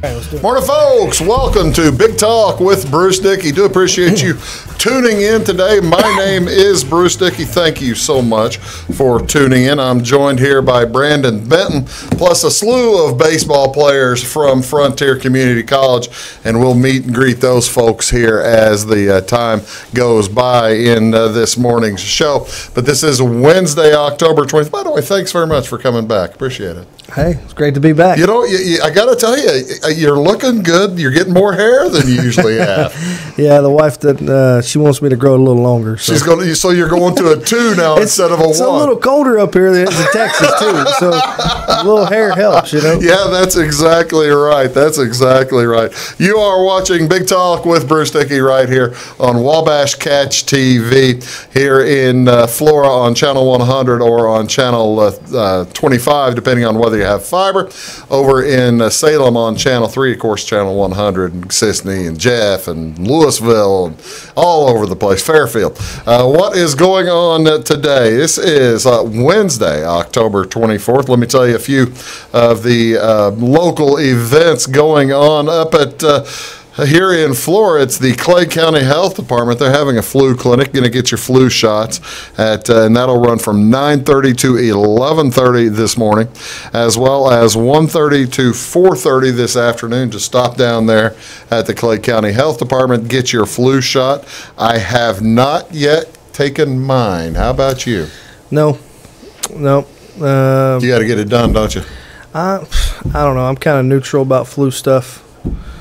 Morning, folks. Welcome to Big Talk with Bruce Dickey. Do appreciate you tuning in today. My name is Bruce Dickey. Thank you so much for tuning in. I'm joined here by Brandon Benton, plus a slew of baseball players from Frontier Community College, and we'll meet and greet those folks here as the time goes by in this morning's show. But this is Wednesday, October 20th. By the way, thanks very much for coming back. Appreciate it. Hey, it's great to be back. You know, I got to tell you, you're looking good. You're getting more hair than you usually have. Yeah, the wife that she wants me to grow a little longer. So. So you're going to a 2 now instead of a 1. It's a little colder up here than it's in Texas too, so a little hair helps, you know. Yeah, that's exactly right. That's exactly right. You are watching Big Talk with Bruce Dickey right here on Wabash Catch TV here in Flora on Channel 100 or on Channel 25, depending on whether you have fiber. Over in Salem on Channel 3, of course, Channel 100, and Sisney and Jeff and Louisville and all over the place, Fairfield. What is going on today? This is Wednesday, October 24th. Let me tell you a few of the local events going on up at here in Flora. It's the Clay County Health Department. They're having a flu clinic. Going to get your flu shots and that'll run from 9:30 to 11:30 this morning, as well as 1:30 to 4:30 this afternoon. Just stop down there at the Clay County Health Department, get your flu shot. I have not yet taken mine. How about you? No. You got to get it done, don't you? I don't know. I'm kind of neutral about flu stuff.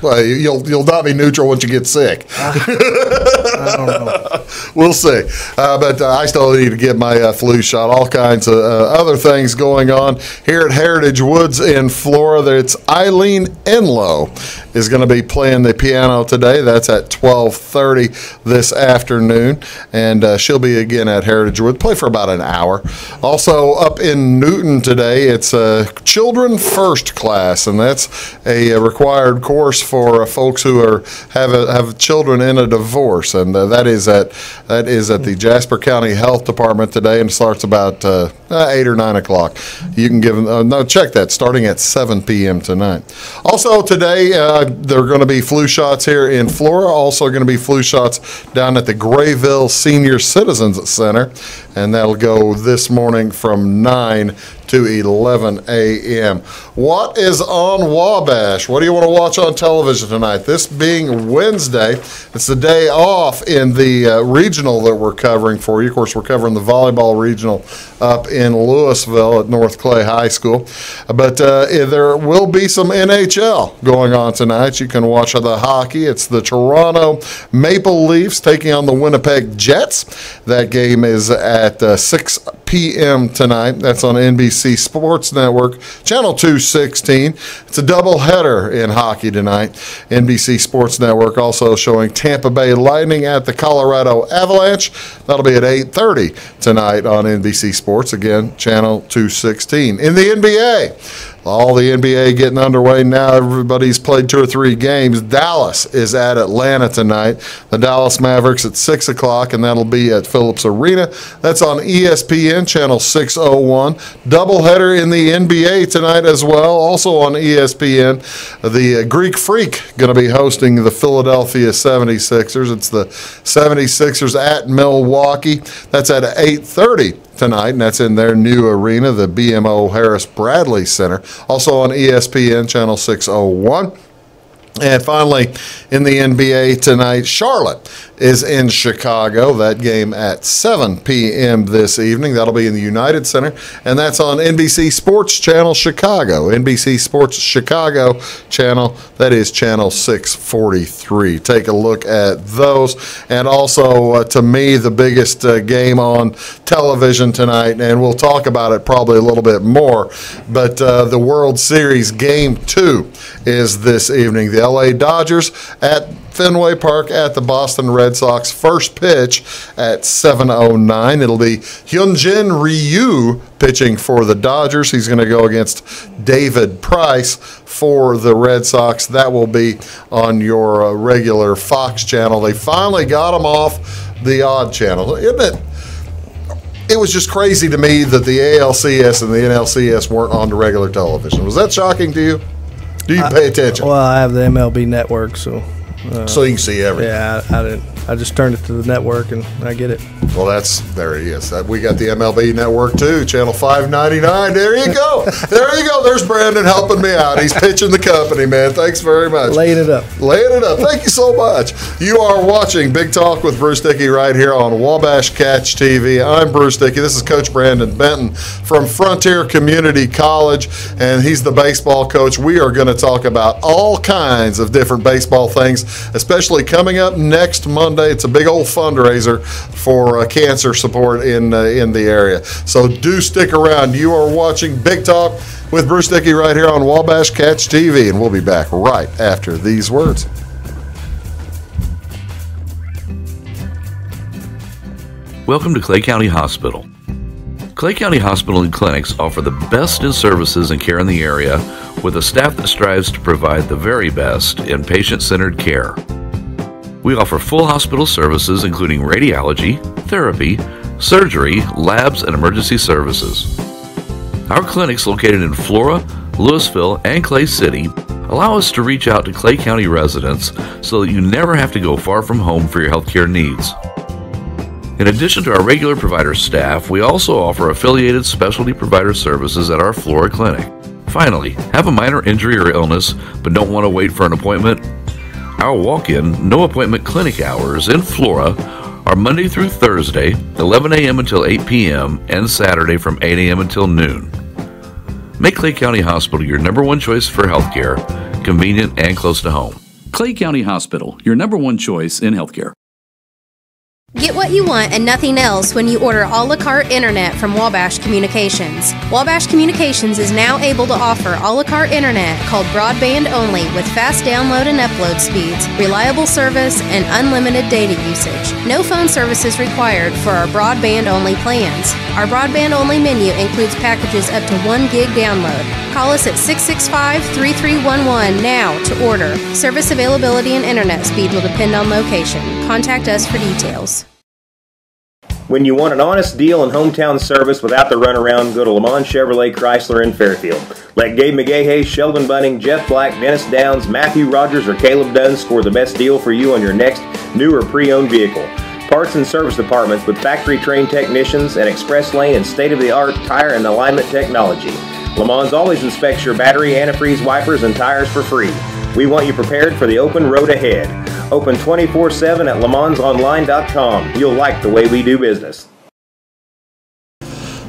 Well, you'll not be neutral once you get sick. I don't know. We'll see. But I still need to get my flu shot. All kinds of other things going on here at Heritage Woods in Florida. It's Eileen Enlow is going to be playing the piano today. That's at 12:30 this afternoon. And she'll be again at Heritage Woods. Play for about an hour. Also up in Newton today, it's a Children First class, and that's a required course for folks who have children in a divorce, and that is at the Jasper County Health Department today, and it starts about 8 or 9 o'clock. You can give them check that starting at 7 p.m. tonight. Also today, there are going to be flu shots here in Flora. Also going to be flu shots down at the Grayville Senior Citizens Center, and that'll go this morning from 9 to 11 a.m. What is on Wabash? What do you want to watch on television tonight? This being Wednesday, it's the day off in the regional that we're covering for you. Of course, we're covering the volleyball regional up in Louisville at North Clay High School. But there will be some NHL going on tonight. You can watch the hockey. It's the Toronto Maple Leafs taking on the Winnipeg Jets. That game is at 6 p.m. tonight. That's on NBC Sports Network, Channel 216. It's a doubleheader in hockey tonight. NBC Sports Network also showing Tampa Bay Lightning at the Colorado Avalanche. That'll be at 8:30 tonight on NBC Sports. Again, Channel 216. In the NBA, all the NBA getting underway now. Everybody's played 2 or 3 games. Dallas is at Atlanta tonight. The Dallas Mavericks at 6 o'clock, and that'll be at Phillips Arena. That's on ESPN, Channel 601. Doubleheader in the NBA tonight as well, also on ESPN. The Greek Freak going to be hosting the Philadelphia 76ers. It's the 76ers at Milwaukee. That's at 8:30 tonight, and that's in their new arena, the BMO Harris Bradley Center. Also on ESPN, Channel 601. And finally, in the NBA tonight, Charlotte is in Chicago. That game at 7 p.m. this evening. That'll be in the United Center, and that's on NBC Sports Channel Chicago. NBC Sports Chicago channel, that is Channel 643. Take a look at those. And also, to me, the biggest game on television tonight, and we'll talk about it probably a little bit more, but the World Series Game 2 is this evening. The LA Dodgers at Fenway Park at the Boston Red Sox. First pitch at 7:09. It'll be Hyunjin Ryu pitching for the Dodgers. He's going to go against David Price for the Red Sox. That will be on your regular Fox channel. They finally got him off the odd channel. Isn't it? It was just crazy to me that the ALCS and the NLCS weren't on the regular television. Was that shocking to you? Do you pay attention? Well, I have the MLB network, so so you can see everything. Yeah, I just turned it to the network and I get it. Well, there he is. We got the MLB network too, channel 599. There you go. There you go. There's Brandon helping me out. He's pitching the company, man. Thanks very much. Laying it up. Thank you so much. You are watching Big Talk with Bruce Dickey right here on Wabash Catch TV. I'm Bruce Dickey. This is Coach Brandon Benton from Frontier Community College, and he's the baseball coach. We are going to talk about all kinds of different baseball things, especially coming up next Monday. It's a big old fundraiser for cancer support in the area. So do stick around. You are watching Big Talk with Bruce Dickey right here on Wabash Catch TV, and we'll be back right after these words. Welcome to Clay County Hospital. Clay County Hospital and Clinics offer the best in services and care in the area with a staff that strives to provide the very best in patient-centered care. We offer full hospital services including radiology, therapy, surgery, labs, and emergency services. Our clinics located in Flora, Louisville, and Clay City allow us to reach out to Clay County residents so that you never have to go far from home for your healthcare needs. In addition to our regular provider staff, we also offer affiliated specialty provider services at our Flora clinic. Finally, have a minor injury or illness but don't want to wait for an appointment? Our walk-in, no-appointment clinic hours in Flora are Monday through Thursday, 11 a.m. until 8 p.m., and Saturday from 8 a.m. until noon. Make Clay County Hospital your number one choice for healthcare, convenient and close to home. Clay County Hospital, your number one choice in healthcare. Get what you want and nothing else when you order a la carte internet from Wabash Communications. Wabash Communications is now able to offer a la carte internet called broadband only with fast download and upload speeds, reliable service, and unlimited data usage. No phone service is required for our broadband only plans. Our broadband only menu includes packages up to 1 gig download. Call us at 665-3311 now to order. Service availability and internet speed will depend on location. Contact us for details. When you want an honest deal and hometown service without the runaround, go to Lamont Chevrolet Chrysler in Fairfield. Let Gabe McGahey, Sheldon Bunning, Jeff Black, Dennis Downs, Matthew Rogers, or Caleb Dunn score the best deal for you on your next new or pre-owned vehicle. Parts and service departments with factory-trained technicians and express lane and state-of-the-art tire and alignment technology. Lamont always inspects your battery, antifreeze, wipers, and tires for free. We want you prepared for the open road ahead. Open 24/7 at LeMansOnline.com. You'll like the way we do business.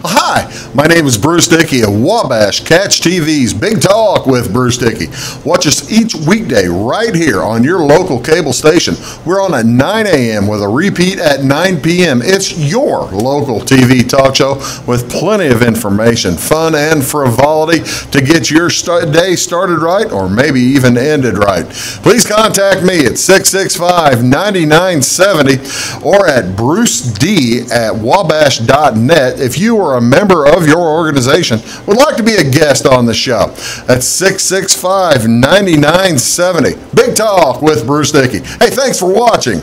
Hi, my name is Bruce Dickey of Wabash Catch TV's Big Talk with Bruce Dickey. Watch us each weekday right here on your local cable station. We're on at 9 a.m. with a repeat at 9 p.m. It's your local TV talk show with plenty of information, fun, and frivolity to get your day started right or maybe even ended right. Please contact me at 665-9970 or at bruced@wabash.net if you are a member of your organization would like to be a guest on the show. That's 665-9970. Big Talk with Bruce Dickey. Hey, thanks for watching.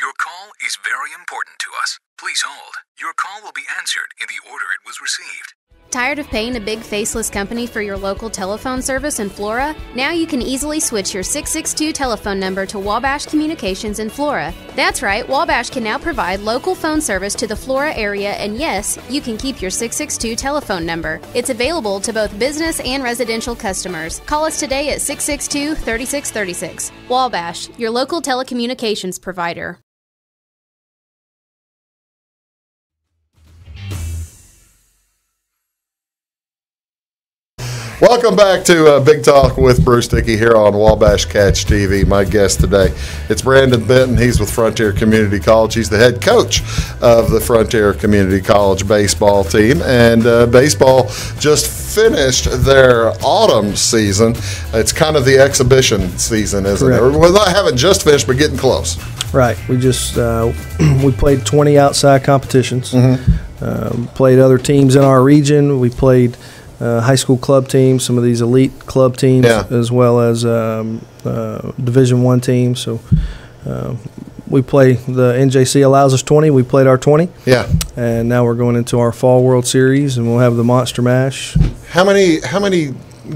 Your call is very important to us. Please hold. Your call will be answered in the order it was received. Tired of paying a big faceless company for your local telephone service in Flora? Now you can easily switch your 662 telephone number to Wabash Communications in Flora. That's right, Wabash can now provide local phone service to the Flora area, and yes, you can keep your 662 telephone number. It's available to both business and residential customers. Call us today at 662-3636. Wabash, your local telecommunications provider. Welcome back to Big Talk with Bruce Dickey here on Wabash Catch TV. My guest today, it's Brandon Benton. He's with Frontier Community College. He's the head coach of the Frontier Community College baseball team. And baseball just finished their autumn season. It's kind of the exhibition season, isn't Correct. it? Well, I haven't just finished, but getting close. Right. We just we played 20 outside competitions. Played other teams in our region. We played high school club teams, some of these elite club teams, as well as Division I teams. So we play, the NJC allows us 20. We played our 20. Yeah. And now we're going into our Fall World Series, and we'll have the Monster Mash. How many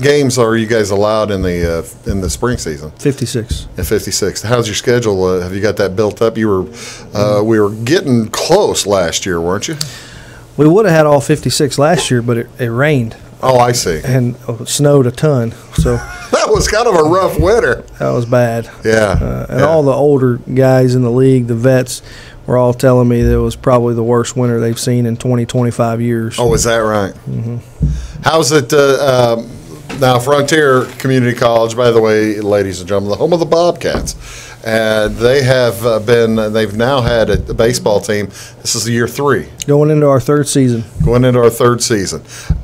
games are you guys allowed in the spring season? 56. At 56. How's your schedule? Have you got that built up? We were getting close last year, weren't you? We would have had all 56 last year, but it rained. Oh, I see. And it snowed a ton. So that was kind of a rough winter. That was bad. Yeah. And all the older guys in the league, the vets, were all telling me that it was probably the worst winter they've seen in 20, 25 years. Oh, is that right? Mm-hmm. How's it now? Frontier Community College, by the way, ladies and gentlemen, the home of the Bobcats. And they've now had a baseball team. This is year 3. Going into our third season.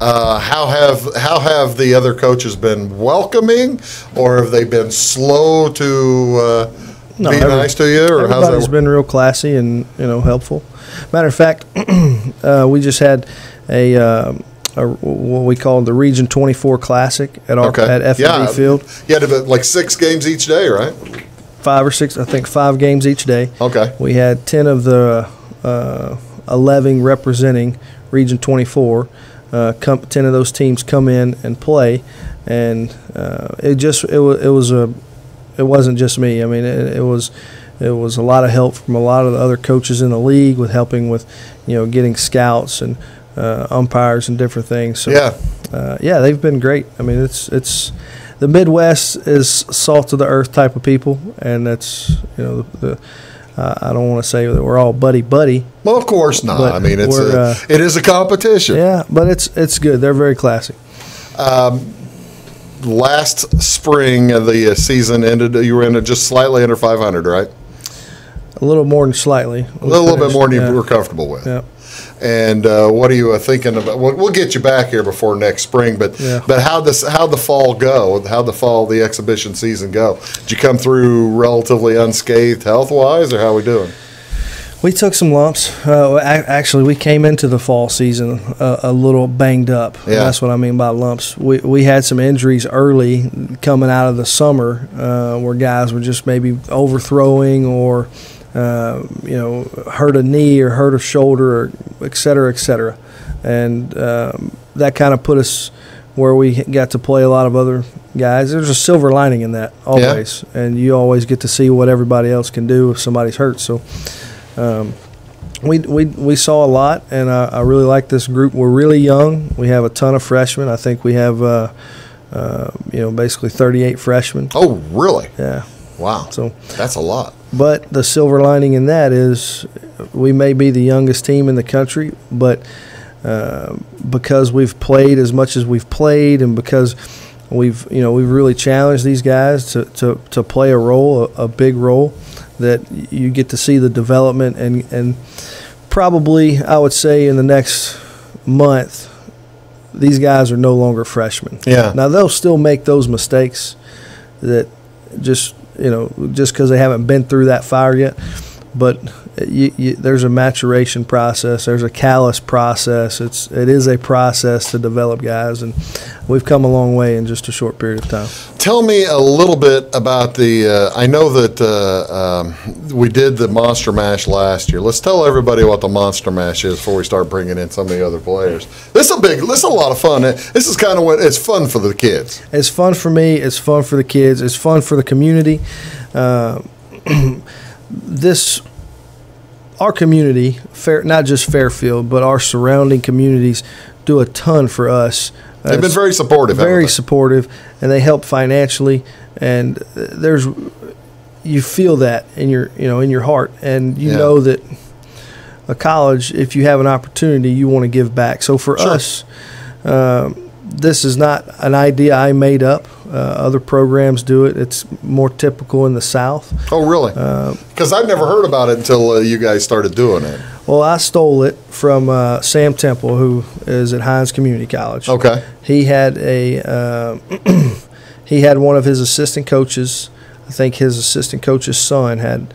How have the other coaches been welcoming, or have they been slow to be nice to you? Or everybody's been real classy and helpful. Matter of fact, we just had what we call the Region 24 Classic at FCC Field. You had like 6 games each day, right? 5 or 6, I think 5 games each day. Okay. We had 10 of the 11 representing Region 24. 10 of those teams come in and play, and it wasn't just me. I mean, it was a lot of help from a lot of the other coaches in the league with helping with getting scouts and umpires and different things. So, they've been great. I mean, it's the Midwest is salt of the earth type of people, and that's I don't want to say that we're all buddy. Well, of course not. I mean, it is a competition. Yeah, but it's good. They're very classy. Last spring, the season ended. You were in just slightly under 500, right? A little more than slightly. A little bit more than you were comfortable with. Yeah. And what are you thinking about? We'll get you back here before next spring, but how'd the fall go? How'd the exhibition season go? Did you come through relatively unscathed health-wise, or how are we doing? We took some lumps. Actually, we came into the fall season a little banged up. Yeah. That's what I mean by lumps. We had some injuries early coming out of the summer where guys were just maybe overthrowing or hurt a knee or hurt a shoulder, or et cetera, and that kind of put us where we got to play a lot of other guys. There's a silver lining in that always, and you always get to see what everybody else can do if somebody's hurt. So we saw a lot, and I really like this group. We're really young. We have a ton of freshmen. I think we have basically 38 freshmen. Oh, really? Yeah. Wow. So that's a lot. But the silver lining in that is we may be the youngest team in the country, but because we've played as much as we've played, and because we've really challenged these guys to play a big role, that you get to see the development, and probably I would say in the next month these guys are no longer freshmen. Yeah. Now they'll still make those mistakes that just because they haven't been through that fire yet. But there's a maturation process. There's a callous process. It is a process to develop guys, and we've come a long way in just a short period of time. Tell me a little bit about I know that we did the Monster Mash last year. Let's tell everybody what the Monster Mash is before we start bringing in some of the other players. This is a lot of fun. This is kind of it's fun for the kids. It's fun for me. It's fun for the kids. It's fun for the community. Our community, not just Fairfield, but our surrounding communities do a ton for us. They've been very supportive. Very supportive, and they help financially. And you feel that in your heart, and you know that a college, if you have an opportunity, you want to give back. So for us, this is not an idea I made up. Other programs do it. It's more typical in the South. Oh, really? Because I've never heard about it until you guys started doing it. Well, I stole it from Sam Temple, who is at Hines Community College. Okay. He had he had one of his assistant coaches. I think his assistant coach's son had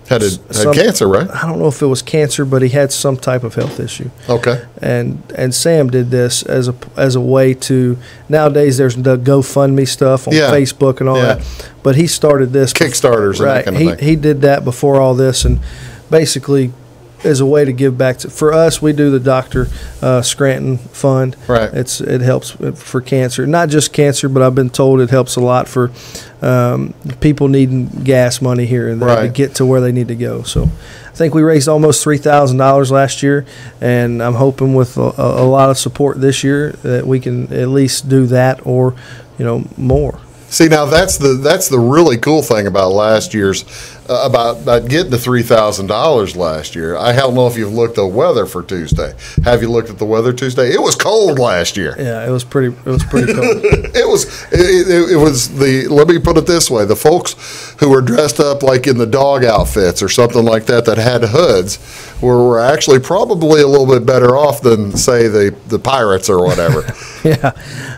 cancer, right? I don't know if it was cancer, but he had some type of health issue. Okay. And Sam did this as a way to. Nowadays, there's the GoFundMe stuff on Facebook and all that, but he started this Kickstarters and that kind of thing. He did that before all this, and basically as a way to give back for us. We do the Dr. Scranton Fund. Right. It helps for cancer, not just cancer, but I've been told it helps a lot for people needing gas money here and there to get to where they need to go. So I think we raised almost $3,000 last year, and I'm hoping with a lot of support this year that we can at least do that or more. See, now that's the really cool thing about last year's about getting to $3,000 last year. I don't know if you've looked at the weather for Tuesday. Have you looked at the weather Tuesday? It was cold last year. Yeah, it was pretty cold. It was let me put it this way: the folks who were dressed up like in the dog outfits or something like that had hoods were actually probably a little bit better off than, say, the Pirates or whatever. Yeah.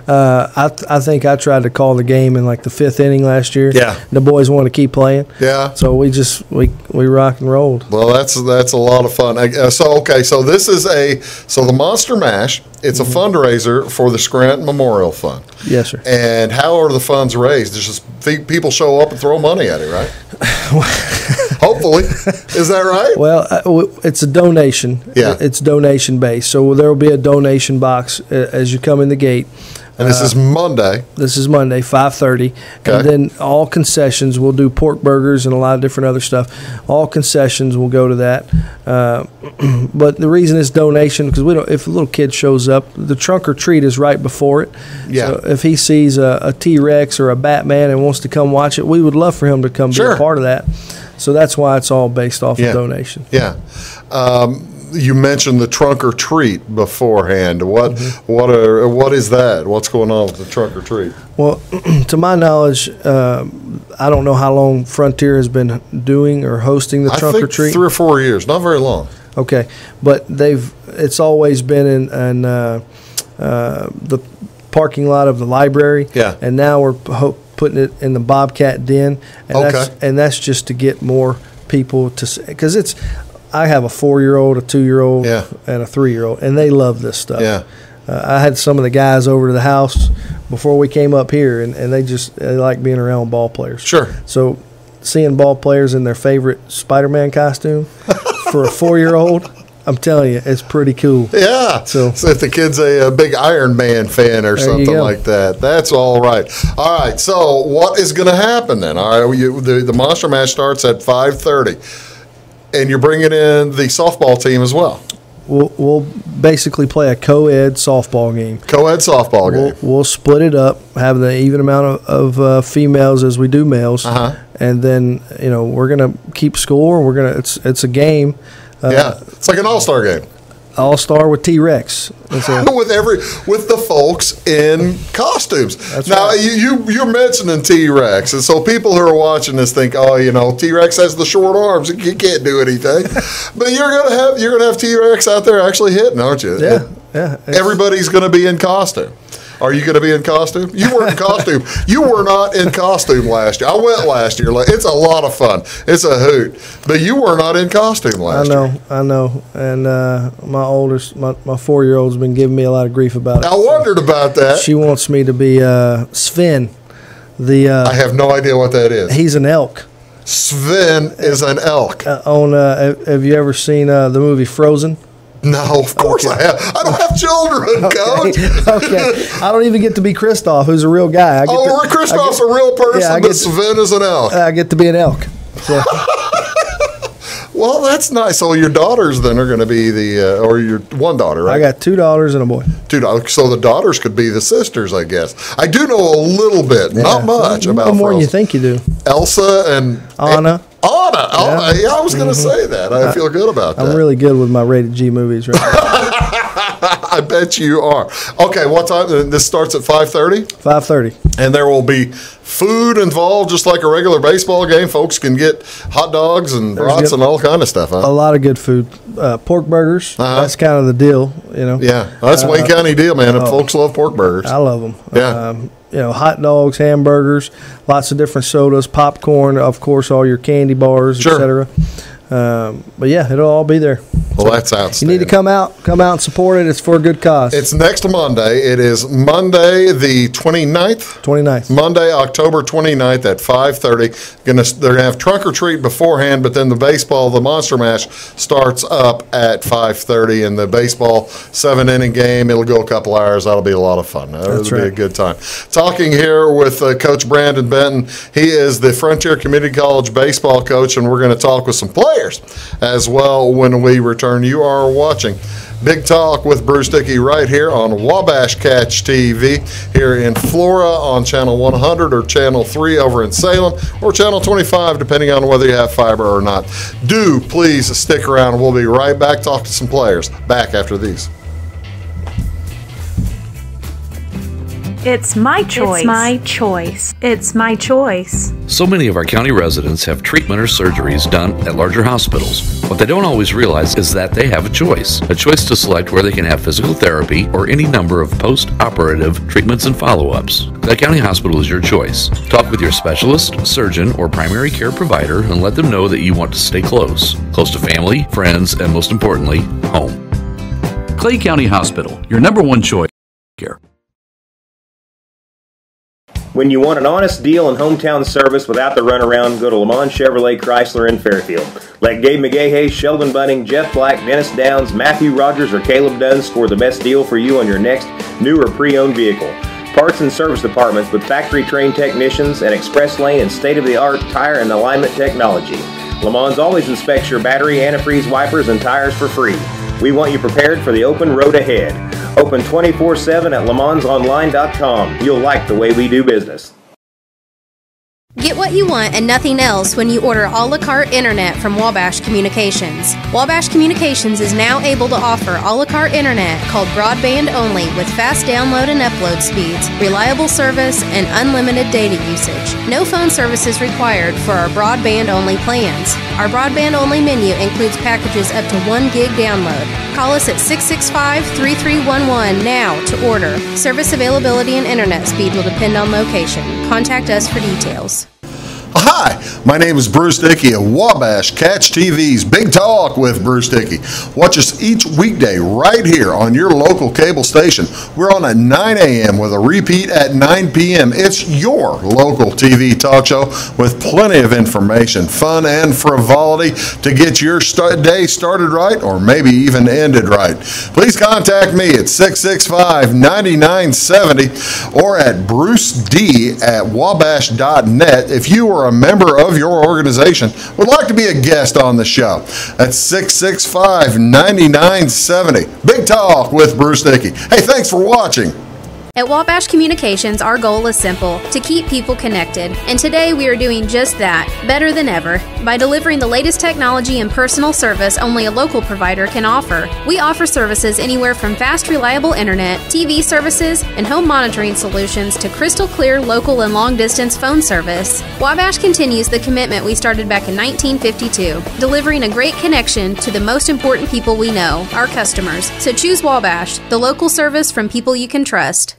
I think I tried to call the game in like the 5th inning last year. Yeah. The boys wanted to keep playing. Yeah. So we rock and rolled. Well, that's a lot of fun. So this is the Monster Mash. It's a fundraiser for the Scranton Memorial Fund. Yes, sir. And how are the funds raised? It's just people show up and throw money at it, right? Hopefully. Is that right? Well, it's a donation. Yeah. It's donation based. So there will be a donation box as you come in the gate. And this is Monday. This is Monday, 5:30. Okay. And then all concessions, we'll do pork burgers and a lot of different other stuff. All concessions will go to that. But the reason it's donation, because if a little kid shows up, the trunk or treat is right before it. Yeah. So if he sees a T-Rex or a Batman and wants to come watch it, we would love for him to come be a part of that. So that's why it's all based off of donation. Yeah. You mentioned the trunk or treat beforehand. What is that? What's going on with the trunk or treat? Well, to my knowledge, I don't know how long Frontier has been doing or hosting the trunk or treat. 3 or 4 years, not very long. Okay, but it's always been in the parking lot of the library. Yeah. And now we're putting it in the Bobcat Den, and that's just to get more people to, because I have a 4-year-old, a 2-year-old, and a 3-year-old, and they love this stuff. Yeah. I had some of the guys over to the house before we came up here, and they like being around ball players. Sure. So seeing ball players in their favorite Spider-Man costume for a 4-year-old, I'm telling you, it's pretty cool. Yeah. So if the kid's a big Iron Man fan or something like that, that's all right. All right. So what is going to happen then? All right. The Monster Mash starts at 5:30. And you're bringing in the softball team as well. We'll basically play a co-ed softball game. Co-ed softball game. We'll split it up, have the even amount of females as we do males, and then we're gonna keep score. It's a game. It's like an all-star game. All-star with T-Rex. with the folks in costumes. That's now right. you're mentioning T-Rex, and so people who are watching this think, T-Rex has the short arms, he can't do anything. But you're gonna have T-Rex out there actually hitting, aren't you? Yeah. Everybody's gonna be in costume. Are you going to be in costume? You weren't in costume. You were not in costume last year. I went last year. It's a lot of fun. It's a hoot. But you were not in costume last year. I know. And my oldest, my 4-year-old's been giving me a lot of grief about it. I wondered about that. She wants me to be Sven. I have no idea what that is. He's an elk. Sven is an elk. Have you ever seen the movie Frozen? No, of course I have. I don't have children, Coach. Okay. I don't even get to be Kristoff, who's a real guy. Kristoff's a real person, but Sven is an elk. I get to be an elk. So. Well, that's nice. So your daughters then are going to be or your one daughter, right? I got 2 daughters and a boy. 2 daughters. So the daughters could be the sisters, I guess. I do know a little bit, not much about more than you Frozen. think you do. Elsa and Anna. Yeah, I was going to say that. I feel good about that. I'm really good with my rated G movies right now. I bet you are. Okay, what time? This starts at 5:30? 5:30. And there will be food involved, just like a regular baseball game. Folks can get hot dogs and brats and all kind of stuff, huh? A lot of good food. Pork burgers, that's kind of the deal, Yeah, that's a Wayne County deal, man. Folks love pork burgers. I love them. Yeah. Hot dogs, hamburgers, lots of different sodas, popcorn, of course, all your candy bars, etc. But yeah, it'll all be there. Well, that's outstanding. You need to come out and support it. It's for a good cause. It's next Monday. It is Monday the 29th? 29th. Monday, October 29th at 5:30. They're going to have trunk or treat beforehand, but then the Monster Mash starts up at 5:30, and the baseball 7-inning game, it'll go a couple hours. That'll be a lot of fun. It'll be a good time. Talking here with Coach Brandon Benton. He is the Frontier Community College baseball coach, and we're going to talk with some players as well when we return. You are watching Big Talk with Bruce Dickey right here on Wabash Catch TV here in Flora on Channel 100 or Channel 3 over in Salem or Channel 25, depending on whether you have fiber or not. Do please stick around. We'll be right back. Talk to some players. Back after these. It's my choice. It's my choice. It's my choice. So many of our county residents have treatment or surgeries done at larger hospitals. What they don't always realize is that they have a choice to select where they can have physical therapy or any number of post-operative treatments and follow-ups. Clay County Hospital is your choice. Talk with your specialist, surgeon, or primary care provider and let them know that you want to stay close to family, friends, and most importantly, home. Clay County Hospital, your number one choice care. When you want an honest deal and hometown service without the runaround, go to Lamont Chevrolet Chrysler in Fairfield. Let Gabe McGahey, Sheldon Bunning, Jeff Black, Dennis Downs, Matthew Rogers, or Caleb Dunn score the best deal for you on your next new or pre-owned vehicle. Parts and service departments with factory-trained technicians and express lane and state-of-the-art tire and alignment technology. Lamont always inspects your battery, antifreeze, wipers, and tires for free. We want you prepared for the open road ahead. Open 24/7 at LeMansOnline.com. You'll like the way we do business. Get what you want and nothing else when you order a la carte internet from Wabash Communications. Wabash Communications is now able to offer a la carte internet called broadband only with fast download and upload speeds, reliable service, and unlimited data usage. No phone service is required for our broadband only plans. Our broadband only menu includes packages up to 1 gig download. Call us at 665-3311 now to order. Service availability and internet speed will depend on location. Contact us for details. Hi, my name is Bruce Dickey of Wabash Catch TV's Big Talk with Bruce Dickey. Watch us each weekday right here on your local cable station. We're on at 9 a.m. with a repeat at 9 p.m. It's your local TV talk show with plenty of information, fun, and frivolity to get your day started right or maybe even ended right. Please contact me at 665-9970 or at bruced@wabash.net if you are a member of your organization would like to be a guest on the show. That's 665-9970. Big Talk with Bruce Dickey. Hey, thanks for watching. At Wabash Communications, our goal is simple, to keep people connected. And today we are doing just that, better than ever, by delivering the latest technology and personal service only a local provider can offer. We offer services anywhere from fast, reliable internet, TV services, and home monitoring solutions to crystal clear local and long-distance phone service. Wabash continues the commitment we started back in 1952, delivering a great connection to the most important people we know, our customers. So choose Wabash, the local service from people you can trust.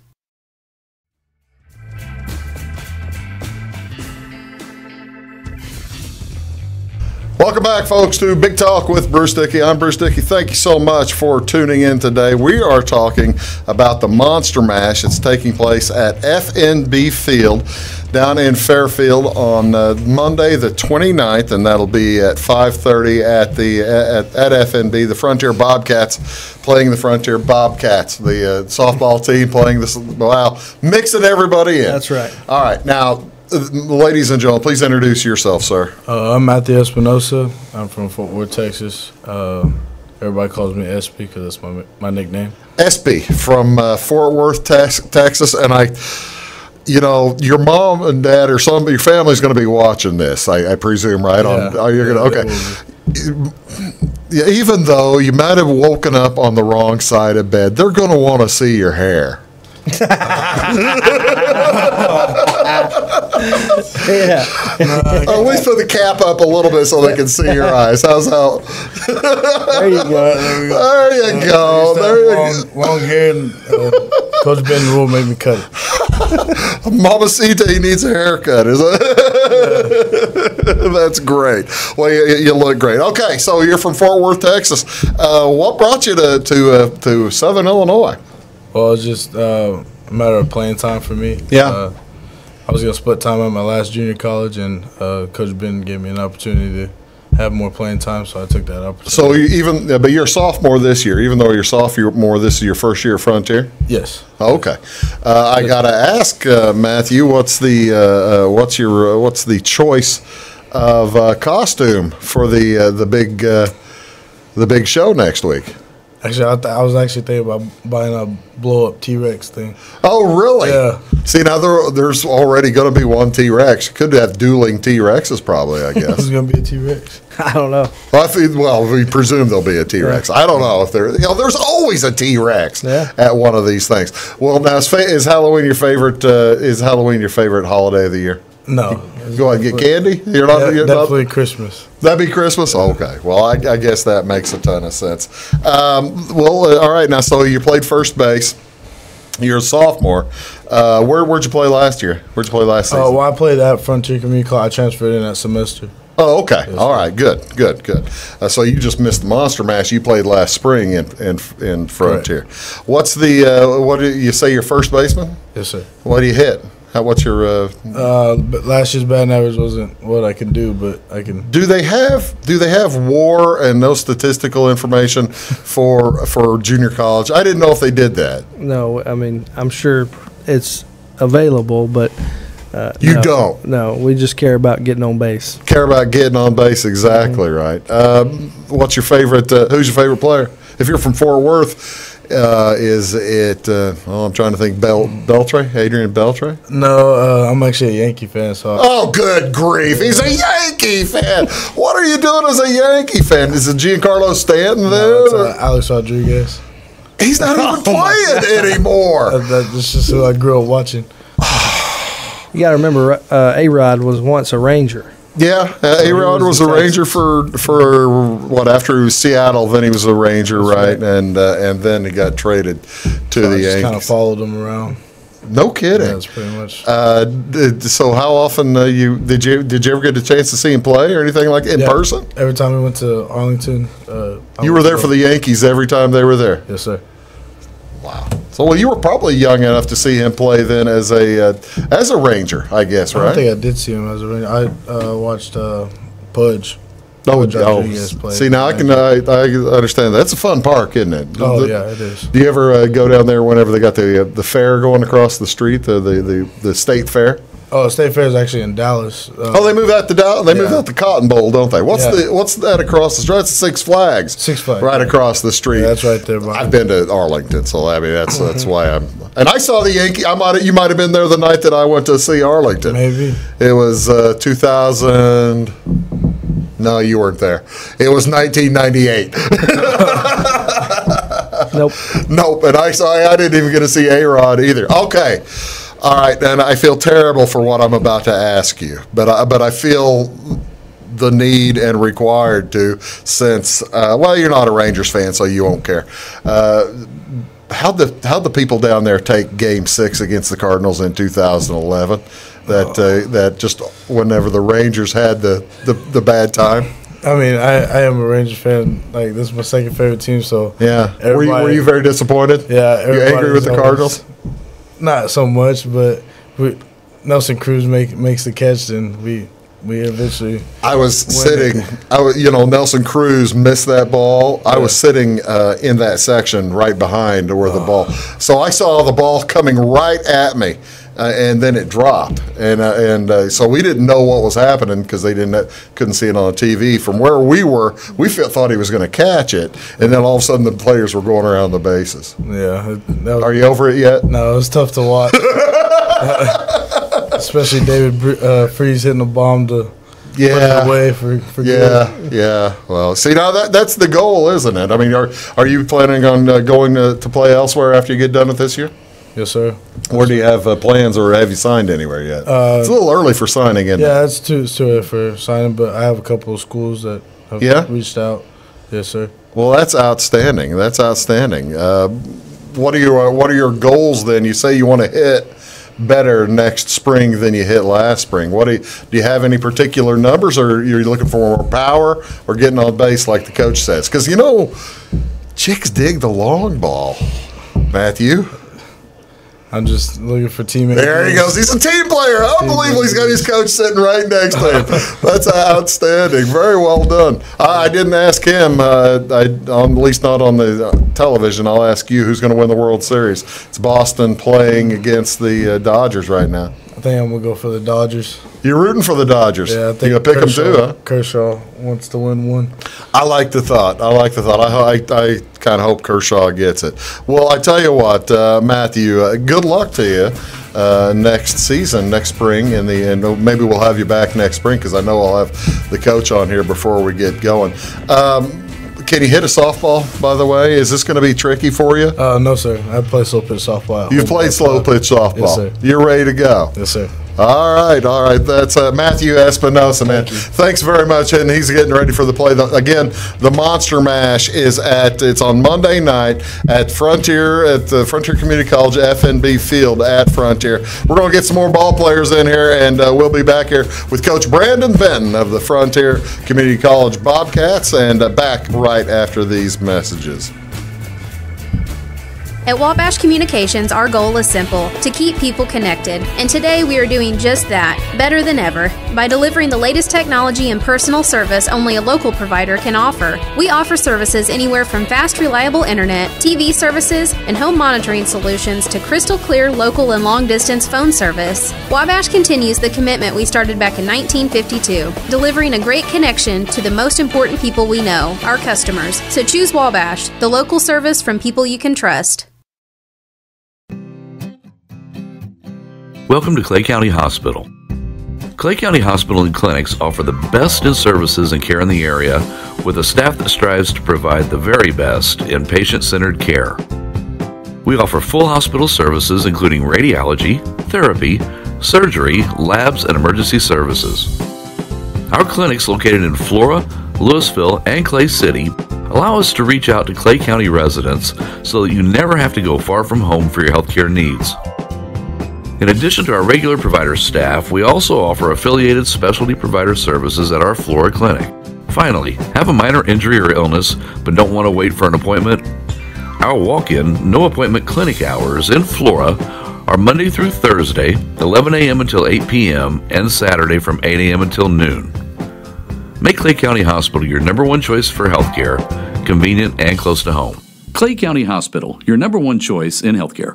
Welcome back, folks, to Big Talk with Bruce Dickey. I'm Bruce Dickey. Thank you so much for tuning in today. We are talking about the Monster Mash. It's taking place at FNB Field down in Fairfield on Monday the 29th, and that'll be at 5:30 at FNB. The Frontier Bobcats playing the Frontier Bobcats. The softball team playing this. Wow, mixing everybody in. That's right. All right, now, ladies and gentlemen, please introduce yourself, sir. I'm Matthew Espinosa. I'm from Fort Worth, Texas. Everybody calls me SP because that's my nickname. SP from Fort Worth, Texas, and your mom and dad or some of your family's going to be watching this, I presume, right? Yeah. You're going to, okay. Even though you might have woken up on the wrong side of bed, they're going to want to see your hair. Yeah. At least put the cap up a little bit so they can see your eyes. How's that? There you go. There you go. Long hair, and Coach Ben Rule made me cut it. Mamacita, he needs a haircut. Is it? That's great. Well, you look great. Okay, so you're from Fort Worth, Texas. What brought you to Southern Illinois? Well, it's just a matter of playing time for me. Yeah. I was going to split time at my last junior college, and Coach Ben gave me an opportunity to have more playing time, so I took that opportunity. So but you're a sophomore this year, even though you're sophomore, this is your first year at Frontier? Yes. Okay. I got to ask, Matthew, what's the choice of costume for the big show next week? Actually, I was actually thinking about buying a blow-up T-Rex thing. Oh, really? Yeah. See, now there's already going to be one T-Rex. Could have dueling T-Rexes probably, I guess. There's going to be a T-Rex. I don't know. Well, we presume there'll be a T-Rex. I don't know if there's always a T-Rex at one of these things. Well, now is Halloween your favorite? Is Halloween your favorite holiday of the year? No. Go ahead and get candy? Definitely Christmas. That'd be Christmas? Okay. Well, I guess that makes a ton of sense. All right. Now, so you played first base. You're a sophomore. Where'd you play last year? Where'd you play last season? Well, I played at Frontier Community College. I transferred in that semester. Oh, okay. All right. Good. So you just missed the Monster Mash you played last spring in Frontier. Correct. What's what did you say, your first baseman? Yes, sir. What do you hit? What's your? But last year's batting average wasn't what I can do, but I can. Do they have WAR and no statistical information for junior college? I didn't know if they did that. No, I mean I'm sure it's available, but don't. No, we just care about getting on base. Care about getting on base, exactly right. What's your favorite? Who's your favorite player? If you're from Fort Worth. Is it? I'm trying to think. Beltre, Adrian Beltre. No, I'm actually a Yankee fan. So. Oh, good grief! He's a Yankee fan. What are you doing as a Yankee fan? Is it Giancarlo Stanton there? No, it's Alex Rodriguez. He's not even playing anymore. That's just who I grew up watching. You got to remember, A-Rod was once a Ranger. Yeah, A-Rod was a Ranger for what, after he was Seattle, then he was a Ranger, right? And then he got traded to the Yankees. Kind of followed him around. No kidding. Yeah, that's pretty much. So how often did you ever get a chance to see him play or anything like in person? Every time we went to Arlington. You were there for the Yankees every time they were there? Yes, sir. Wow. So you were probably young enough to see him play then as a Ranger, I guess, right? I don't think I did see him as a Ranger. I watched Pudge. Rodriguez play. See, now I understand that. That's a fun park, isn't it? Oh, yeah, it is. Do you ever go down there whenever they got the fair going across the street, the state fair? Oh, the state fair is actually in Dallas. They move out to Dallas. They move out to Cotton Bowl, don't they? What's that across the street? It's Six Flags. Six Flags, right across the street. Yeah, that's right there. I've been to Arlington, so I mean that's why I'm. And I saw the Yankee. You might have been there the night that I went to see Arlington. Maybe it was 2000. No, you weren't there. It was 1998. Nope. And I didn't even get to see A-Rod either. Okay. All right, and I feel terrible for what I'm about to ask you, but I feel the need and required to, since you're not a Rangers fan, so you won't care. How'd the people down there take Game 6 against the Cardinals in 2011? That just whenever the Rangers had the bad time. I mean, I am a Rangers fan. Like, this is my second favorite team, so yeah. Were you very disappointed? Yeah. You angry with the Cardinals? Not so much, but Nelson Cruz makes the catch, and we eventually. I was sitting. Nelson Cruz missed that ball. Yeah. I was sitting in that section right behind where the ball. So I saw the ball coming right at me, and then it dropped, and so we didn't know what was happening because they couldn't see it on the TV. From where we were, we thought he was going to catch it, and then all of a sudden the players were going around the bases. Yeah. Are you over it yet? No, it was tough to watch. Especially David Freese hitting the bomb to put it away for good. Yeah. Well, see, now that's the goal, isn't it? I mean, are you planning on going to play elsewhere after you get done with this year? Yes, sir. Where do you have plans, or have you signed anywhere yet? It's a little early for signing, isn't it? Yeah, it's too early for signing, but I have a couple of schools that have reached out. Yes, sir. Well, that's outstanding. What are your goals then? You say you want to hit better next spring than you hit last spring? What do you have any particular numbers, or are you looking for more power or getting on base like the coach says? Because, chicks dig the long ball, Matthew. I'm just looking for teammates. There he goes. He's a team player. Unbelievable. He's got his coach sitting right next to him. That's outstanding. Very well done. I didn't ask him, at least not on the television. I'll ask you, who's going to win the World Series? It's Boston playing against the Dodgers right now. I think I'm going to go for the Dodgers. You're rooting for the Dodgers. Yeah, I think you're going to pick them too, huh? Kershaw wants to win one. I like the thought. I kind of hope Kershaw gets it. Well, I tell you what, Matthew, good luck to you next season, next spring, and maybe we'll have you back next spring because I know I'll have the coach on here before we get going. Can you hit a softball, by the way? Is this going to be tricky for you? No, sir. I play slow pitch softball. You've played slow pitch softball. Yes, sir. You're ready to go. Yes, sir. All right. That's Matthew Espinosa, man. Thanks very much. And he's getting ready for the play. Again, the Monster Mash it's on Monday night at the Frontier Community College FNB Field at Frontier. We're going to get some more ball players in here, and we'll be back here with Coach Brandon Benton of the Frontier Community College Bobcats, and back right after these messages. At Wabash Communications, our goal is simple: to keep people connected. And today we are doing just that, better than ever, by delivering the latest technology and personal service only a local provider can offer. We offer services anywhere from fast, reliable internet, TV services, and home monitoring solutions to crystal clear local and long-distance phone service. Wabash continues the commitment we started back in 1952, delivering a great connection to the most important people we know, our customers. So choose Wabash, the local service from people you can trust. Welcome to Clay County Hospital. Clay County Hospital and Clinics offer the best in services and care in the area with a staff that strives to provide the very best in patient-centered care. We offer full hospital services including radiology, therapy, surgery, labs, and emergency services. Our clinics located in Flora, Louisville, and Clay City allow us to reach out to Clay County residents so that you never have to go far from home for your healthcare needs. In addition to our regular provider staff, we also offer affiliated specialty provider services at our Flora clinic. Finally, have a minor injury or illness but don't want to wait for an appointment? Our walk-in, no-appointment clinic hours in Flora are Monday through Thursday, 11 a.m. until 8 p.m., and Saturday from 8 a.m. until noon. Make Clay County Hospital your number one choice for healthcare, convenient and close to home. Clay County Hospital, your number one choice in healthcare.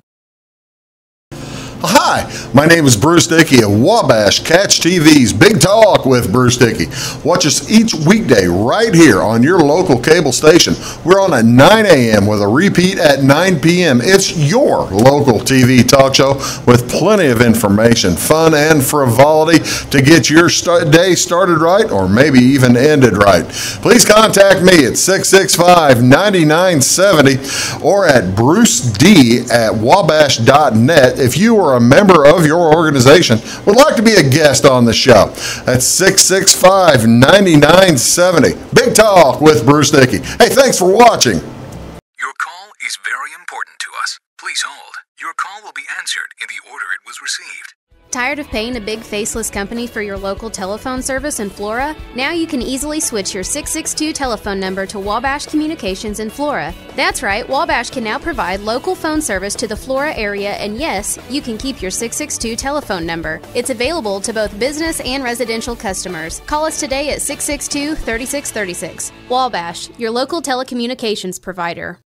Hi, my name is Bruce Dickey of Wabash Catch TV's Big Talk with Bruce Dickey. Watch us each weekday right here on your local cable station. We're on at 9 a.m. with a repeat at 9 p.m. It's your local TV talk show with plenty of information, fun, and frivolity to get your day started right or maybe even ended right. Please contact me at 665-9970 or at bruced@wabash.net if you are a member of your organization would like to be a guest on the show. That's 665-9970. Big Talk with Bruce Dickey. Hey, thanks for watching. Your call is very important to us. Please hold. Your call will be answered in the order it was received. Tired of paying a big faceless company for your local telephone service in Flora? Now you can easily switch your 662 telephone number to Wabash Communications in Flora. That's right, Wabash can now provide local phone service to the Flora area, and yes, you can keep your 662 telephone number. It's available to both business and residential customers. Call us today at 662-3636. Wabash, your local telecommunications provider.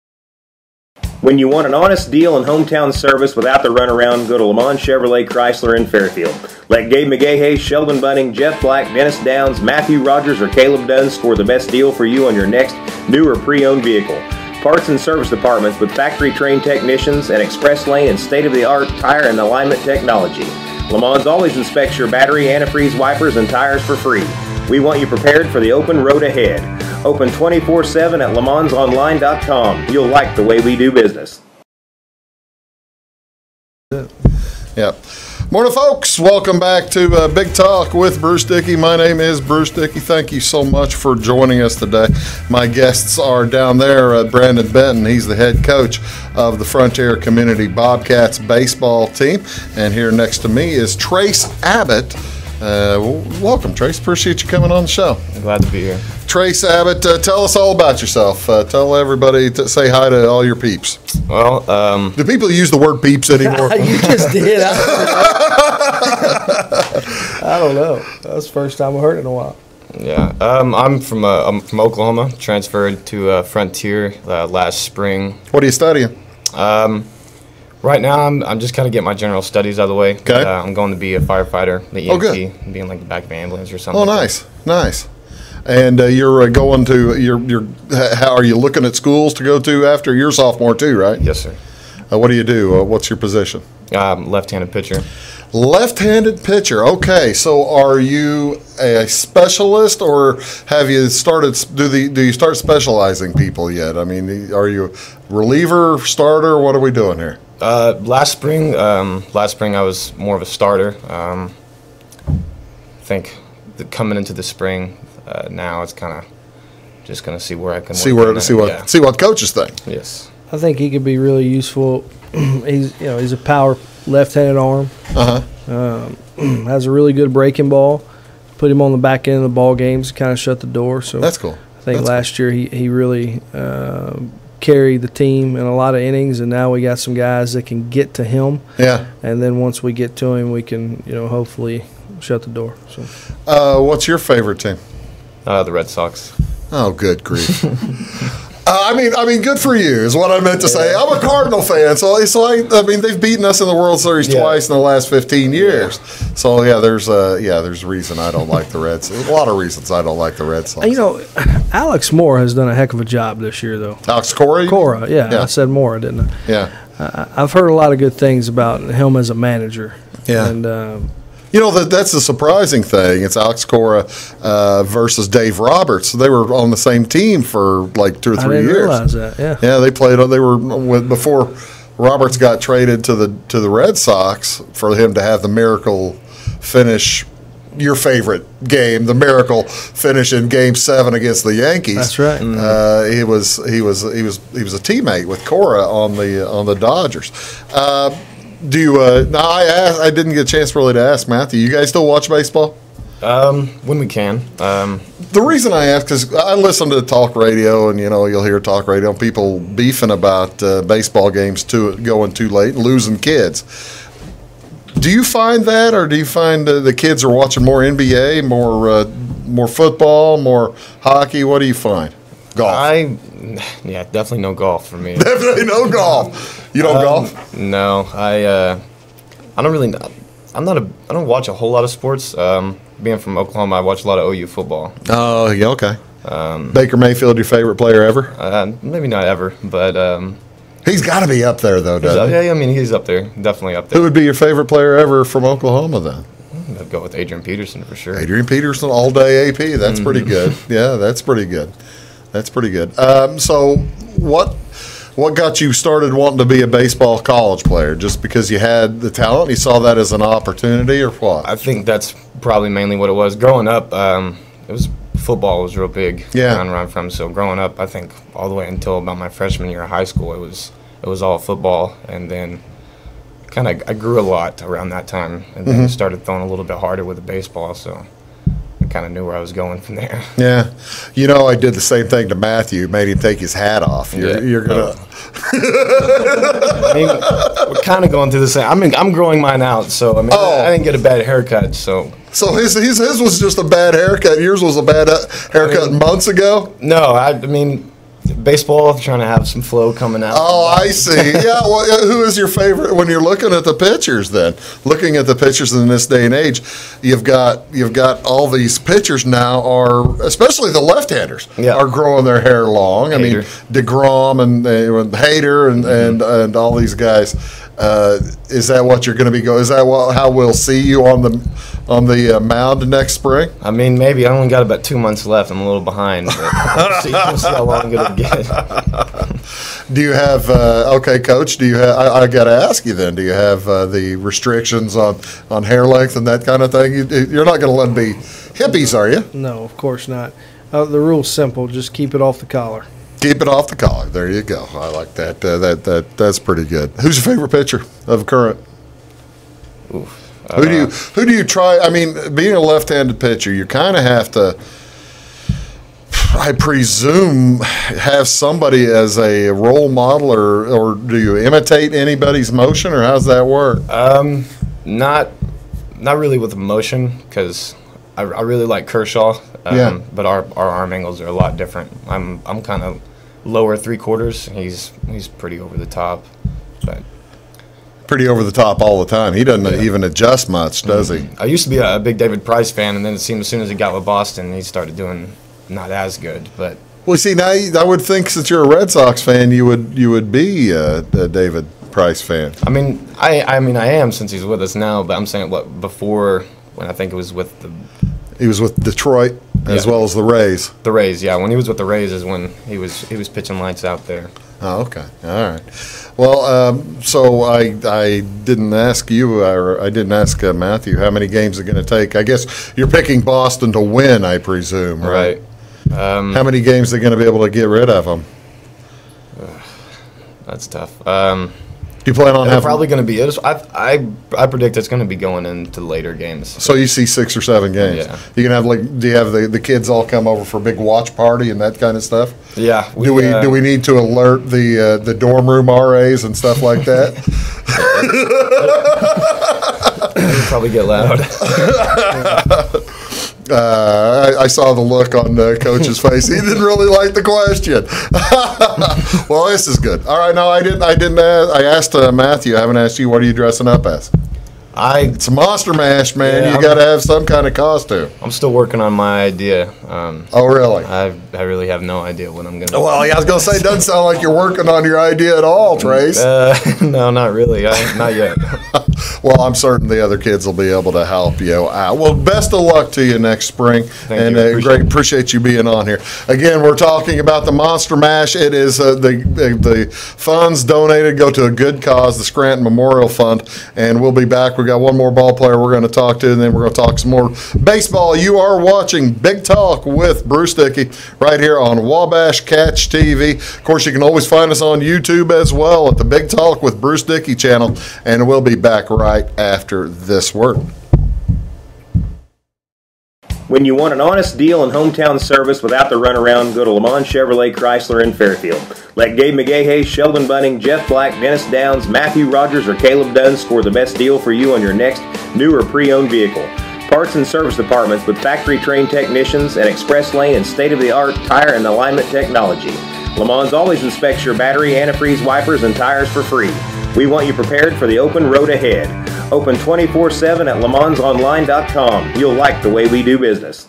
When you want an honest deal and hometown service without the runaround, go to Lamont Chevrolet Chrysler in Fairfield. Let Gabe McGahey, Sheldon Bunning, Jeff Black, Dennis Downs, Matthew Rogers, or Caleb Dunn score the best deal for you on your next new or pre-owned vehicle. Parts and service departments with factory-trained technicians and express lane and state-of-the-art tire and alignment technology. Lamont always inspects your battery, antifreeze, wipers, and tires for free. We want you prepared for the open road ahead. Open 24/7 at LeMansOnline.com. You'll like the way we do business. Yep. Morning, folks. Welcome back to Big Talk with Bruce Dickey. My name is Bruce Dickey. Thank you so much for joining us today. My guests are down there, Brandon Benton. He's the head coach of the Frontier Community Bobcats baseball team. And here next to me is Trayce Abbott. Welcome, Trayce. Appreciate you coming on the show. I'm glad to be here. Trayce Abbott, tell us all about yourself. Tell everybody to say hi to all your peeps. Well, do people use the word peeps anymore? You just did. I don't know. That's the first time I heard it in a while. Yeah, I'm from Oklahoma. Transferred to Frontier last spring. What are you studying? Right now, I'm just kind of getting my general studies out of the way. Okay. I'm going to be a firefighter, the EMT, Oh, good. being like the back of an ambulance or something. Oh, nice, nice. And you're going to how are you looking at schools to go to after? You're sophomore too, right? Yes, sir. What do you do? What's your position? Left-handed pitcher. Left-handed pitcher. Okay, so are you a specialist, or have you started? Do you start specializing people yet? I mean, are you reliever, starter? What are we doing here? Last spring, I was more of a starter. I think coming into the spring, now it's kind of just going to see where I can see what coaches think. Yes, I think he could be really useful. He's a power left-handed arm. Has a really good breaking ball. Put him on the back end of the ball games, kind of shut the door. So that's cool. I think last year he really carried the team in a lot of innings, and now we got some guys that can get to him. Yeah. And then once we get to him, we can hopefully shut the door. So, what's your favorite team? The Red Sox. Oh, good grief. I mean, good for you is what I meant to say. I'm a Cardinal fan, so it's like they've beaten us in the World Series twice in the last 15 years. So there's a reason I don't like the Reds. A lot of reasons I don't like the Red Sox. Alex Moore has done a heck of a job this year, though. Alex Cora? Cora, yeah. I said Moore, didn't I? Yeah. I've heard a lot of good things about him as a manager. Yeah. And that's the surprising thing. It's Alex Cora versus Dave Roberts. They were on the same team for like 2 or 3 years. I didn't realize that. Yeah. Yeah, they played. They were before Roberts got traded to the Red Sox for him to have the miracle finish. Your favorite game, the miracle finish in Game 7 against the Yankees. That's right. He was a teammate with Cora on the Dodgers. I didn't get a chance really to ask Matthew. You guys still watch baseball? When we can. The reason I ask is I listen to talk radio, and you'll hear talk radio and people beefing about baseball games going too late and losing kids. Do you find that, or do you find the kids are watching more NBA, more football, more hockey? What do you find? Golf. Definitely no golf for me. Definitely no golf. You don't golf? No, I don't really. I don't watch a whole lot of sports. Being from Oklahoma, I watch a lot of OU football. Oh, yeah, okay. Baker Mayfield, your favorite player ever? Maybe not ever, but he's got to be up there though, doesn't he? Yeah, I mean he's up there, definitely up there. Who would be your favorite player ever from Oklahoma then? I'd go with Adrian Peterson for sure. Adrian Peterson, all day AP. That's pretty good. Yeah, that's pretty good. That's pretty good. So what got you started wanting to be a baseball college player? Just because you had the talent, you saw that as an opportunity, or what? I think that's probably mainly what it was. Growing up, football was real big around where I'm from. So growing up, I think all the way until about my freshman year of high school, it was all football, and then I grew a lot around that time, and then started throwing a little bit harder with the baseball. So I kind of knew where I was going from there. Yeah. I did the same thing to Matthew, made him take his hat off. You're going to... we're kind of going through the same... I'm growing mine out, so I didn't get a bad haircut, so... So his was just a bad haircut. Yours was a bad haircut months ago? No, I mean... Baseball, trying to have some flow coming out. Oh, I see. Yeah, well, who is your favorite when you're looking at the pitchers then? Looking at the pitchers in this day and age, you've got all these pitchers now especially the left-handers, are growing their hair long. I mean, DeGrom and Hader and all these guys. Is that what you're going to be going? Is that how we'll see you on the mound next spring? I mean, maybe. I only got about 2 months left. I'm a little behind, but we'll see how long it'll get. Do you have okay, Coach? Do you have? I got to ask you then. Do you have the restrictions on hair length and that kind of thing? You're not going to let them be hippies, are you? No, of course not. The rule's simple. Just keep it off the collar. Keep it off the collar. There you go. I like that. That's pretty good. Who's your favorite pitcher of current? Who do you try? I mean, being a left-handed pitcher, you kind of have to, I presume, have somebody as a role model, or do you imitate anybody's motion, or how's that work? Not really with motion, because I really like Kershaw. But our arm angles are a lot different. I'm kind of lower 3/4. He's pretty over the top, but pretty over the top all the time. He doesn't even adjust much, does he? I used to be a big David Price fan, and then it seemed as soon as he got with Boston, he started doing not as good. But well, see, now I would think since you're a Red Sox fan, you would be a David Price fan. I mean, I am, since he's with us now. But I'm saying before, when I think it was with the. He was with Detroit as well as the Rays. The Rays, yeah. When he was with the Rays is when he was pitching lights out there. Oh, okay. All right. Well, so I didn't ask you, or I didn't ask Matthew, how many games are going to take. I guess you're picking Boston to win, I presume, right? How many games are they going to be able to get rid of them? That's tough. You plan on having probably going to be it. I predict it's going to be going into later games. So you see 6 or 7 games. Yeah. You can have do you have the kids all come over for a big watch party and that kind of stuff? Yeah. Do we need to alert the dorm room RAs and stuff like that? It'll probably get loud. I saw the look on Coach's face. He didn't really like the question. Well, this is good. All right, no, I didn't. I asked Matthew. I haven't asked you. What are you dressing up as? It's a Monster Mash, man. Yeah, you got to have some kind of costume. I'm still working on my idea. Oh, really? I really have no idea what I'm going to. Well, I was going to say, it doesn't sound like you're working on your idea at all, Trayce. No, not really. Not yet. Well, I'm certain the other kids will be able to help you out. Well, best of luck to you next spring. Thank you. Appreciate you being on here. Again, we're talking about the Monster Mash. It is the funds donated go to a good cause, the Scranton Memorial Fund, and we'll be back. We've got one more ball player we're going to talk to, and then we're going to talk some more baseball. You are watching Big Talk with Bruce Dickey right here on Wabash Catch TV. Of course, you can always find us on YouTube as well at the Big Talk with Bruce Dickey channel, and we'll be back right after this word. When you want an honest deal and hometown service without the runaround, go to Lamont Chevrolet Chrysler in Fairfield. Let Gabe McGahey, Sheldon Bunning, Jeff Black, Dennis Downs, Matthew Rogers, or Caleb Dunn score the best deal for you on your next new or pre-owned vehicle. Parts and service departments with factory-trained technicians and express lane and state-of-the-art tire and alignment technology. Lamont's always inspects your battery, antifreeze, wipers, and tires for free. We want you prepared for the open road ahead. Open 24/7 at LaMonsOnline.com. You'll like the way we do business.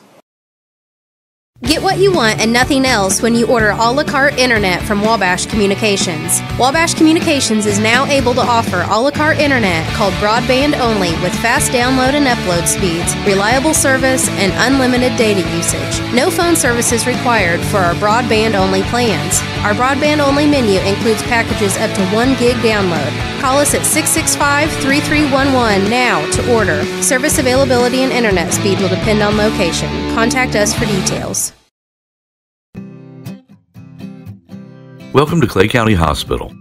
Get what you want and nothing else when you order a la carte internet from Wabash Communications. Wabash Communications is now able to offer a la carte internet called broadband only with fast download and upload speeds, reliable service, and unlimited data usage. No phone services required for our broadband only plans. Our broadband only menu includes packages up to 1 gig download. Call us at 665-3311 now to order. Service availability and internet speed will depend on location. Contact us for details. Welcome to Clay County Hospital.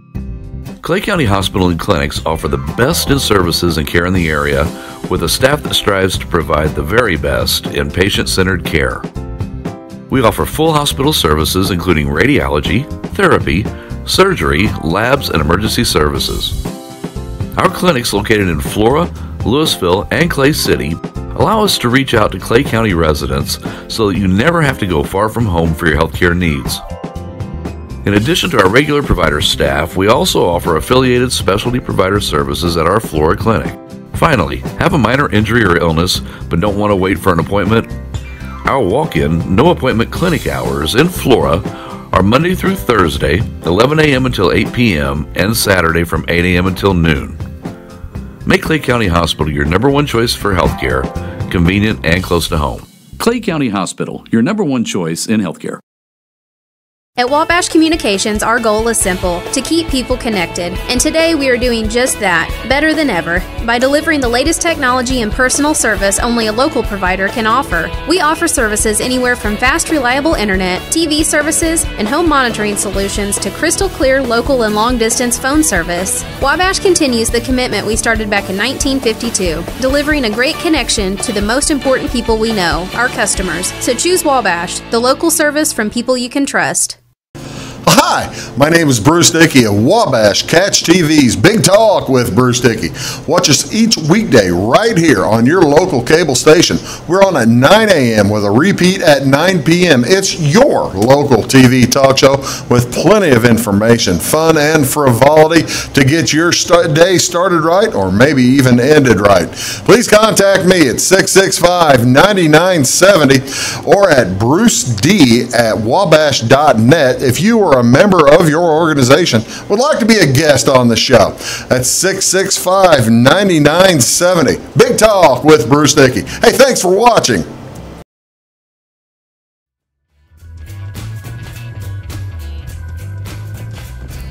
Clay County Hospital and Clinics offer the best in services and care in the area with a staff that strives to provide the very best in patient-centered care. We offer full hospital services including radiology, therapy, surgery, labs, and emergency services. Our clinics located in Flora, Louisville, and Clay City allow us to reach out to Clay County residents so that you never have to go far from home for your healthcare needs. In addition to our regular provider staff, we also offer affiliated specialty provider services at our Flora clinic. Finally, have a minor injury or illness but don't want to wait for an appointment? Our walk-in, no-appointment clinic hours in Flora are Monday through Thursday, 11 a.m. until 8 p.m., and Saturday from 8 a.m. until noon. Make Clay County Hospital your number one choice for healthcare, convenient and close to home. Clay County Hospital, your number one choice in healthcare. At Wabash Communications, our goal is simple: to keep people connected. And today we are doing just that, better than ever, by delivering the latest technology and personal service only a local provider can offer. We offer services anywhere from fast, reliable internet, TV services, and home monitoring solutions to crystal clear local and long-distance phone service. Wabash continues the commitment we started back in 1952, delivering a great connection to the most important people we know, our customers. So choose Wabash, the local service from people you can trust. Hi, my name is Bruce Dickey of Wabash Catch TV's Big Talk with Bruce Dickey. Watch us each weekday right here on your local cable station. We're on at 9 a.m. with a repeat at 9 p.m. It's your local TV talk show with plenty of information, fun, and frivolity to get your day started right or maybe even ended right. Please contact me at 665-9970 or at bruced@wabash.net if you are a member of your organization would like to be a guest on the show. That's 665-9970. Big Talk with Bruce Dickey. Hey, thanks for watching.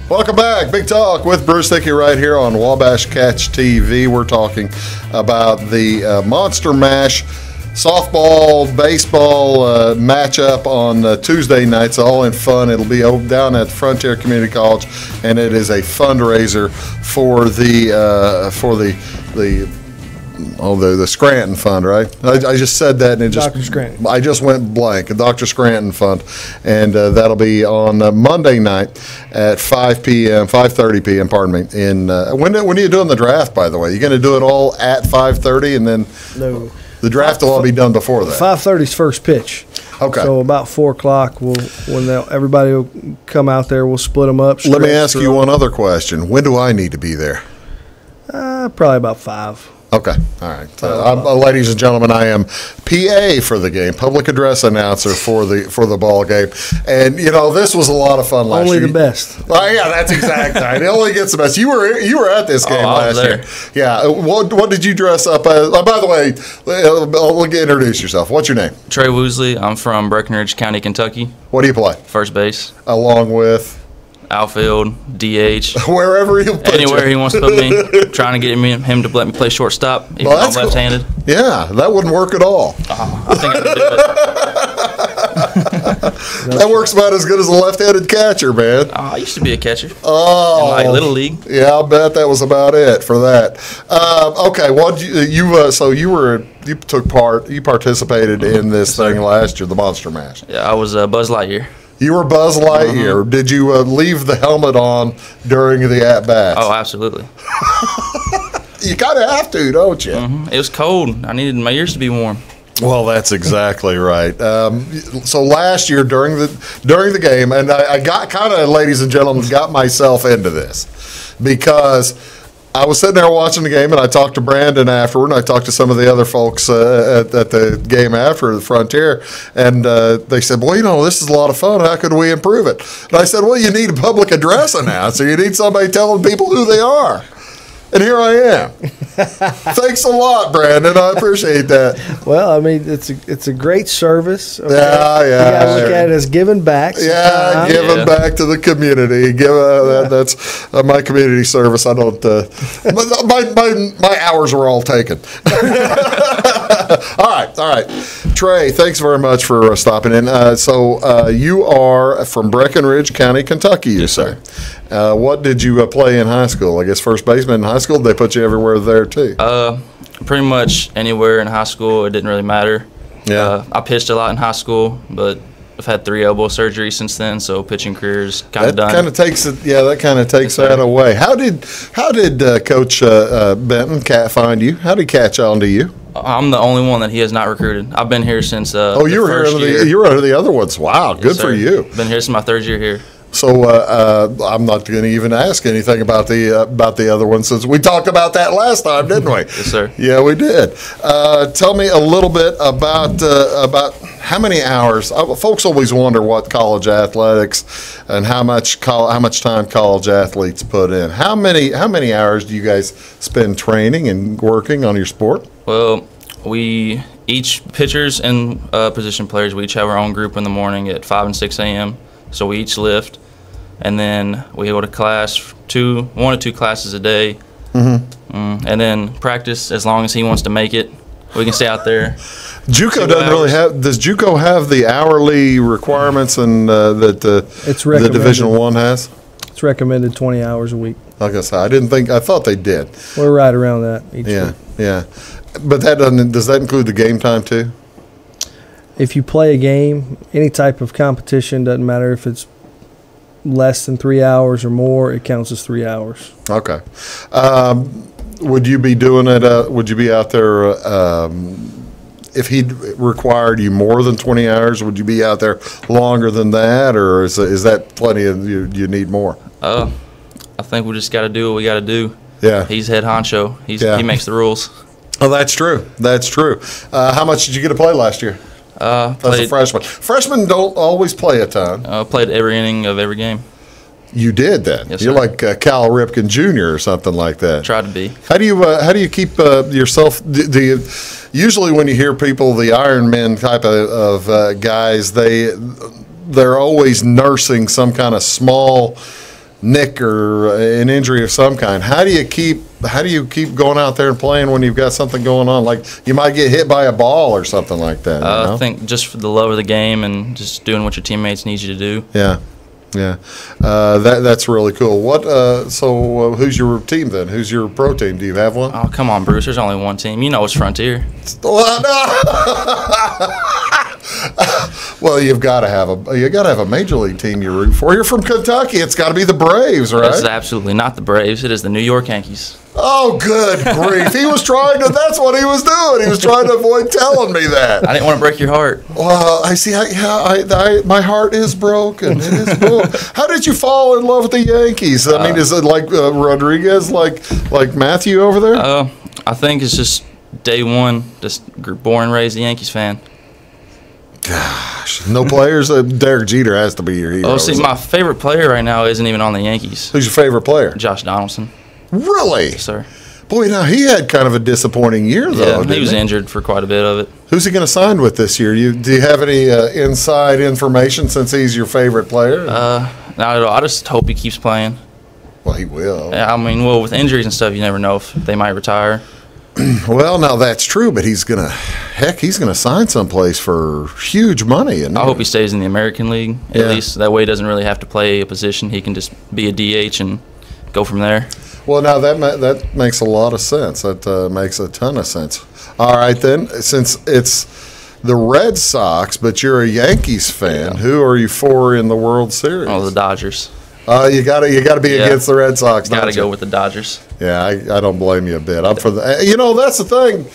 Welcome back. Big Talk with Bruce Dickey right here on Wabash Catch TV. We're talking about the Monster Mash softball, baseball matchup on Tuesday nights, all in fun. It'll be down at Frontier Community College, and it is a fundraiser for the Scranton Fund, right? I just said that, and it just Dr. Scranton. I just went blank. Dr. Scranton Fund, and that'll be on Monday night at 5:30 p.m. Pardon me. When are you doing the draft? By the way, you're going to do it all at 5:30, and then No. The draft will all be done before that. 5:30's first pitch. Okay. So about 4 o'clock, everybody will come out there. We'll split them up. Let me ask you one other question. When do I need to be there? Probably about 5. Okay. All right. Ladies and gentlemen, I am PA for the game, public address announcer for the ball game. And, this was a lot of fun last year. Only the best. Oh, yeah, that's exactly right. It only gets the best. You were at this game last year. Yeah. What did you dress up as? Oh, by the way, introduce yourself. What's your name? Trey Woosley. I'm from Breckenridge County, Kentucky. What do you play? First base. Along with? Outfield, DH. Wherever he'll put Anywhere he wants to put me. Trying to get him to let me play shortstop, even though I'm left-handed. Cool. Yeah, that wouldn't work at all. I think I could do it. That works about as good as a left-handed catcher, man. I used to be a catcher. Oh, in Little League. Yeah, I'll bet that was about it for that. Okay, you participated in this thing last year, the Monster Mash. Yeah, I was Buzz Lightyear. You were Buzz Lightyear. Mm-hmm. Did you leave the helmet on during the at-bats? Oh, absolutely. You kind of have to, don't you? Mm-hmm. It was cold. I needed my ears to be warm. Well, that's exactly right. So last year during the game, and I got kind of, ladies and gentlemen, got myself into this because I was sitting there watching the game, and I talked to Brandon afterward, and I talked to some of the other folks at the game after the Frontier, and they said, well, this is a lot of fun. How could we improve it? And I said, well, you need a public address announcer. You need somebody telling people who they are. And here I am. Thanks a lot, Brandon. I appreciate that. Well, I mean, it's a great service. Okay? Yeah. You got to look at it as giving back. Yeah, giving back to the community. That's my community service. I don't. My hours were all taken. All right. Trey, thanks very much for stopping in. So you are from Breckenridge County, Kentucky, you say. What did you play in high school? I guess first baseman in high school. Did they put you everywhere there too? Pretty much anywhere in high school. It didn't really matter. Yeah. I pitched a lot in high school, but I've had 3 elbow surgeries since then, so pitching career's kind of done. That kind of takes it. Yeah, that kind of takes that away. How did Coach Benton find you? How did he catch on to you? I'm the only one that he has not recruited. I've been here since you were here. You were under the other ones. Wow, good for you. Been here since my 3rd year here. So I'm not going to even ask anything about the other one since we talked about that last time, didn't we? Yes, sir. Yeah, we did. Tell me a little bit about how many hours. Folks always wonder what college athletics and how much time college athletes put in. How many hours do you guys spend training and working on your sport? Well, we each pitchers and position players, we each have our own group in the morning at 5 and 6 a.m. So we each lift, and then we go to class, 1 to 2 classes a day, and then practice as long as he wants to make it. We can stay out there. JUCO doesn't really have. Does JUCO have the hourly requirements and that the Division I has? It's recommended 20 hours a week. Like I said, I thought they did. We're right around that each week. Yeah. But does that include the game time too? If you play a game, any type of competition, doesn't matter if it's less than 3 hours or more, it counts as 3 hours. Okay. Would you be doing it? Would you be out there if he required you more than 20 hours? Would you be out there longer than that, or is that plenty of you need more? I think we just got to do what we got to do. Yeah. He's head honcho. He makes the rules. Oh, that's true. That's true. How much did you get to play last year? As a freshman. Freshmen don't always play a ton. Played every inning of every game. You did that. Yes, You're sir. like Cal Ripken Jr. or something like that. Tried to be. How do you keep yourself? Do you usually when you hear people, the Iron Men type of guys, they're always nursing some kind of small nick or an injury of some kind. How do you keep going out there and playing when you've got something going on? Like you might get hit by a ball or something like that. I think just for the love of the game and just doing what your teammates need you to do. Yeah. That's really cool. So who's your team then? Who's your pro team? Do you have one? Oh, come on, Bruce. There's only one team. You know it's Frontier. Well, no. Well, you got to have a major league team you root for. You're from Kentucky. It's got to be the Braves, right? It's absolutely not the Braves. It is the New York Yankees. Oh, good grief. He was trying to, that's what he was doing. He was trying to avoid telling me that. I didn't want to break your heart. Well, I see. My heart is broken. It is broken. How did you fall in love with the Yankees? I mean, is it like Rodriguez, like Matthew over there? I think it's just day one, just born and raised a Yankees fan. Gosh, no players? Derek Jeter has to be your hero. Oh, see, my favorite player right now isn't even on the Yankees. Who's your favorite player? Josh Donaldson. Really? Yes, sir. Boy, now he had kind of a disappointing year, though. Yeah, he was injured for quite a bit of it. Who's he going to sign with this year? Do you have any inside information since he's your favorite player? Not at all. I just hope he keeps playing. Well, he will. Yeah, I mean, with injuries and stuff, you never know if they might retire. Well, now that's true, but he's gonna sign someplace for huge money. I hope he stays in the American League at least. That way, he doesn't really have to play a position. He can just be a DH and go from there. Well, now that makes a lot of sense. That makes a ton of sense. All right, then, since it's the Red Sox, but you're a Yankees fan, who are you for in the World Series? Oh, the Dodgers. You gotta be against the Red Sox. Got to go with the Dodgers. Yeah, I don't blame you a bit. I'm for the. You know, that's the thing.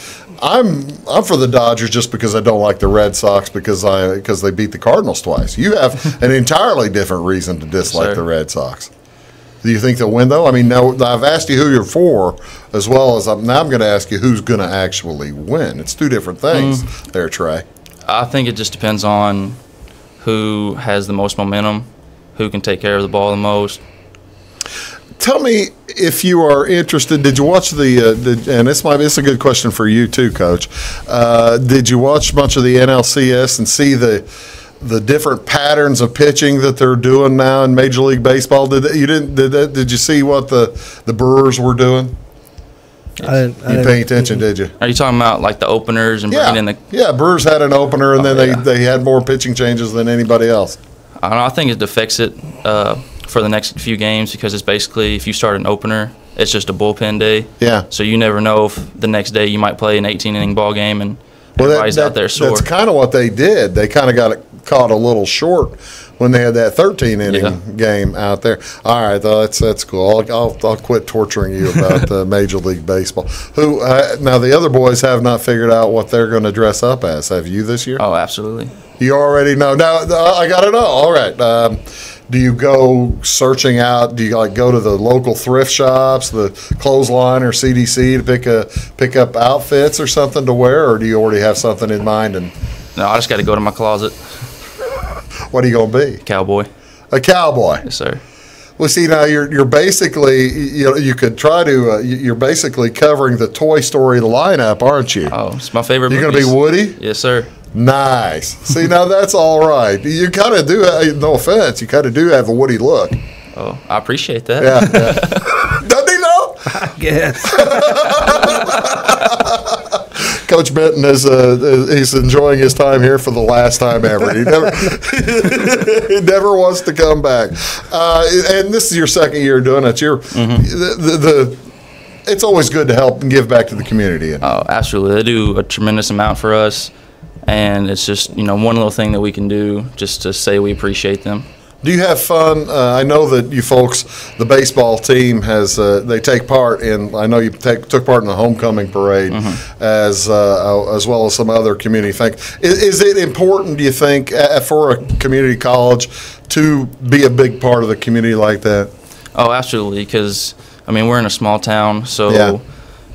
I'm for the Dodgers just because I don't like the Red Sox because they beat the Cardinals twice. You have an entirely different reason to dislike the Red Sox. Do you think they'll win though? I mean, now I've asked you who you're for, as well as now I'm going to ask you who's going to actually win. It's two different things, there, Trey. I think it just depends on who has the most momentum, who can take care of the ball the most. Tell me if you are interested. Did you watch and it's a good question for you too, Coach. Did you watch much of the NLCS and see the different patterns of pitching that they're doing now in Major League Baseball? Did you see what the Brewers were doing? I didn't pay attention, did you? Are you talking about like the openers and bringing in the? Yeah, Brewers had an opener, and then they had more pitching changes than anybody else. I don't know. I think it affects it for the next few games because it's basically if you start an opener, it's just a bullpen day. Yeah. So you never know if the next day you might play an 18-inning ball game and everybody's out there sore. That's kind of what they did. They kind of got caught a little short when they had that 13-inning game out there. All right, though, that's cool. I'll quit torturing you about Major League Baseball. Who now the other boys have not figured out what they're going to dress up as. Have you this year? Oh, absolutely. You already know. Now I got to know. All right. do you go searching out? Do you like go to the local thrift shops, the Clothesline or CDC to pick up outfits or something to wear, or do you already have something in mind? And No, I just got to go to my closet. What are you gonna be? Cowboy. A cowboy. Yes, sir. Well, see, now you're basically, you could try to, you're basically covering the Toy Story lineup, aren't you? Oh, it's my favorite You're movies. going to be Woody? Yes, sir. Nice. See, now that's all right. You kind of do, no offense, you kind of do have a Woody look. Oh, I appreciate that. Yeah. Doesn't he know? I guess. Coach Benton he's enjoying his time here for the last time ever. He never wants to come back. And this is your second year doing it. It's always good to help and give back to the community. Oh, absolutely. They do a tremendous amount for us, and it's just one little thing that we can do just to say we appreciate them. Do you have fun? I know that you folks, the baseball team has they take part in. I know you took part in the homecoming parade, as well as some other community things. Is it important, do you think, for a community college to be a big part of the community like that? Oh, absolutely. Because we're in a small town, so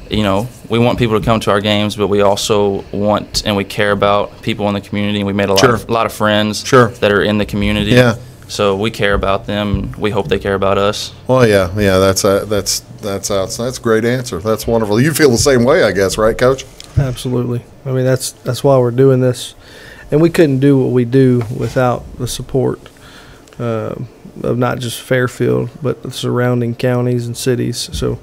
we want people to come to our games, but we also want and we care about people in the community. We made a lot of friends that are in the community. Yeah. So we care about them. We hope they care about us. Well, yeah. That's a great answer. That's wonderful. You feel the same way, I guess, right, Coach? Absolutely. That's why we're doing this, and we couldn't do what we do without the support of not just Fairfield, but the surrounding counties and cities. So,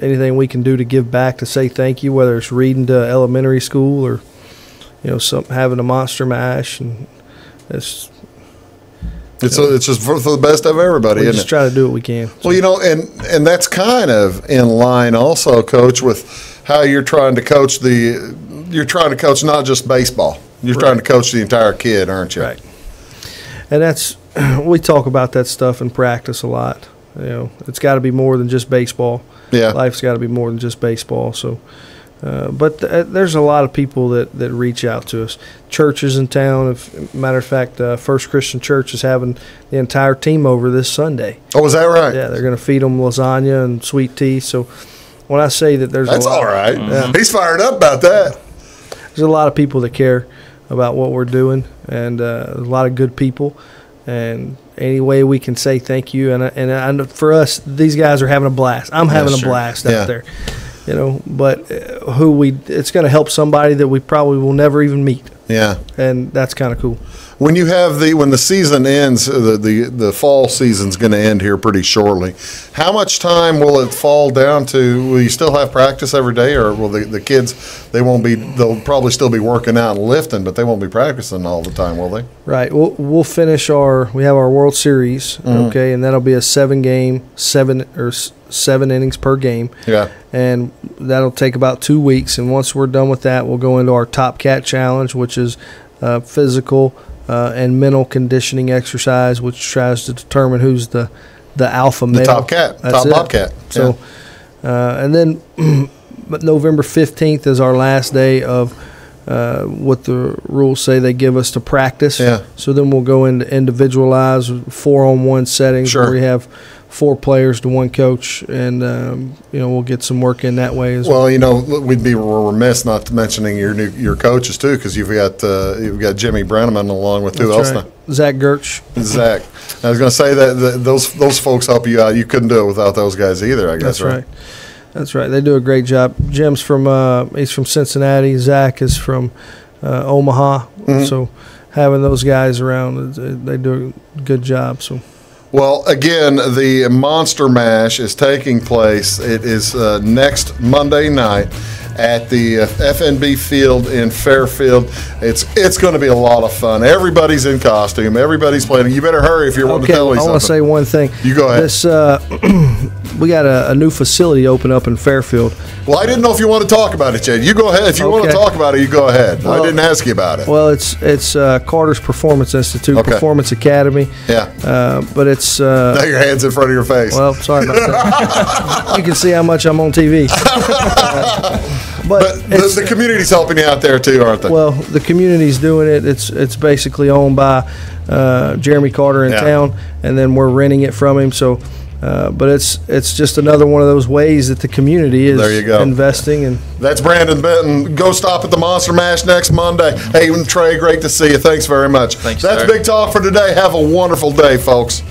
anything we can do to give back, to say thank you, whether it's reading to elementary school or having a monster mash and. It's just for the best of everybody. We just try to do what we can. Well, and that's kind of in line also, Coach, with how you're trying to coach you're trying to coach not just baseball. You're trying to coach the entire kid, aren't you? Right. And we talk about that stuff in practice a lot. It's got to be more than just baseball. Yeah. Life's got to be more than just baseball. So. But there's a lot of people that reach out to us. Churches in town, matter of fact, First Christian Church is having the entire team over this Sunday. Oh, is that right? Yeah, they're going to feed them lasagna and sweet tea. So when I say that that's all right. Yeah. He's fired up about that. There's a lot of people that care about what we're doing, and a lot of good people. And any way we can say thank you, and for us, these guys are having a blast. I'm having a blast out there. But it's going to help somebody that we probably will never even meet. Yeah. And that's kind of cool. When the season ends, the fall season's going to end here pretty shortly. How much time will it fall down to? Will you still have practice every day, or will the kids, they'll probably still be working out and lifting, but they won't be practicing all the time, will they? Right. We'll finish we have our World Series, okay, and that'll be a 7-game, 7 innings per game. Yeah. And that'll take about 2 weeks, and once we're done with that, we'll go into our Top Cat Challenge, which is physical and mental conditioning exercise, which tries to determine who's the alpha male. The top cat, top bobcat. So, and then November 15th is our last day of what the rules say they give us to practice. Yeah. So then we'll go into individualized 4-on-1 settings where we have 4 players to 1 coach, and we'll get some work in that way as well. Well, we'd be remiss not to mentioning your coaches too, because you've got Jimmy Brenneman along with who else now? Zach Gertsch. Zach. I was going to say that those folks help you out. You couldn't do it without those guys either, I guess. That's right. That's right. They do a great job. Jim's he's from Cincinnati. Zach is from Omaha. Mm-hmm. So having those guys around, they do a good job. So. Well, again, the Monster Mash is taking place. It is next Monday night at the FNB Field in Fairfield. It's going to be a lot of fun. Everybody's in costume. Everybody's playing. You better hurry if you want to tell me something. I want to say one thing. You go ahead. This we got a new facility open up in Fairfield. Well, I didn't know if you want to talk about it yet. You go ahead. If you want to talk about it, you go ahead. I didn't ask you about it. Well, it's Carter's Performance Institute, Performance Academy. Yeah. But it's now your hand's in front of your face. Well, sorry about that. You can see how much I'm on TV. But the community's helping you out there too, aren't they? Well, the community's doing it. It's basically owned by Jeremy Carter in town, and then we're renting it from him. So, but it's just another one of those ways that the community is investing. And that's Brandon Benton. Go stop at the Monster Mash next Monday. Hey, Trey, great to see you. Thanks very much. Thanks, that's sir. Big Talk for today. Have a wonderful day, folks.